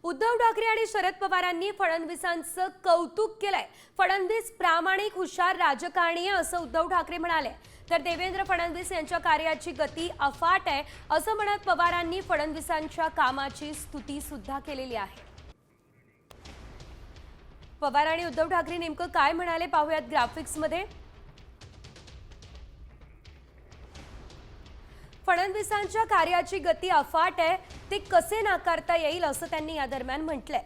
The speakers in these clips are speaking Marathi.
उद्धव ठाकरे आणि शरद पवारांनी फडणवीसांचं कौतुक केलंय। फडणवीस प्रामाणिक हुशार राजकारणी आहे असं उद्धव ठाकरे म्हणाले। तर देवेंद्र फडणवीस यांच्या कार्याची गती अफाट आहे असं म्हणत पवारांनी फडणवीसांच्या कामाची स्तुती सुद्धा केलेली आहे। पवार आणि उद्धव ठाकरे नेमकं काय म्हणाले पाहूयात ग्राफिक्स मध्ये। फडणवीसांच्या कार्याची गती अफाट आहे, ते कसे नाकारता येईल असं त्यांनी या दरम्यान म्हटलंय।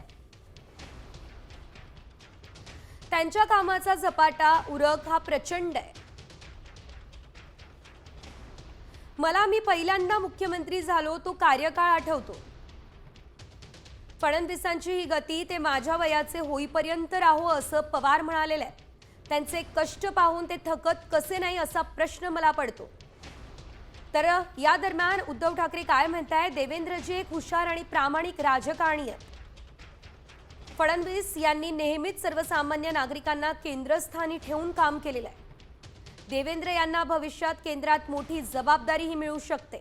त्यांच्या कामाचा झपाटा उरक हा प्रचंड आहे। मला मी पहिल्यांदा मुख्यमंत्री झालो तो कार्यकाळ आठवतो। फडणवीसांची ही गती ते माझ्या वयाचे होईपर्यंत राहो असं पवार म्हणालेले आहे। त्यांचे कष्ट पाहून ते थकत कसे नाही असा प्रश्न मला पडतो। तर या दरम्यान उद्धव ठाकरे काय म्हणताय, देवेंद्रजी एक हुशार आणि प्रामाणिक राजकारणी आहेत। फडणवीस यांनी नेहमीच सर्वसामान्य नागरिकांना केंद्रस्थानी ठेवून काम केलेलं आहे। देवेंद्र यांना भविष्यात केंद्रात मोठी जबाबदारीही मिळू शकते।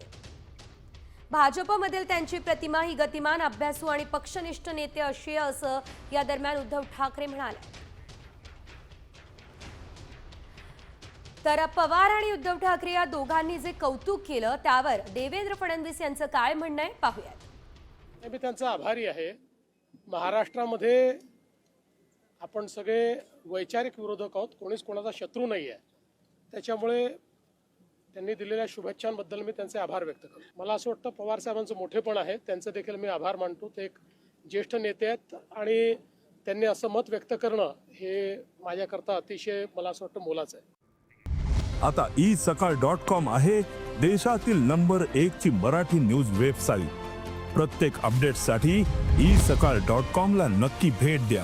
भाजपमधील त्यांची प्रतिमा ही गतिमान, अभ्यासू आणि पक्षनिष्ठ नेते अशी आहे असं या दरम्यान उद्धव ठाकरे म्हणाले। तर पवार आणि उद्धव ठाकरे या दोघांनी जे कौतुक केलं त्यावर देवेंद्र फडणवीस यांचं काय म्हणणं आहे पाहूयात। मी त्यांचा आभारी आहे। महाराष्ट्रामध्ये आपण सगळे वैचारिक विरोधक आहोत, कोणीच कोणाचा शत्रू नाही आहे। त्याच्यामुळे त्यांनी दिलेल्या शुभेच्छांबद्दल मी त्यांचे आभार व्यक्त करतो। मला असं वाटतं पवार साहेबांचं मोठेपण आहे, त्यांचं देखील मी आभार मानतो। ते एक ज्येष्ठ नेते आहेत आणि त्यांनी असं मत व्यक्त करणं हे माझ्याकरता अतिशय मला असं वाटतं मोलाचं आहे। आता isakal.com आहे देशातील नंबर 1 ची मराठी न्यूज वेबसाईट। प्रत्येक अपडेटसाठी isakal.com ला नक्की भेट द्या।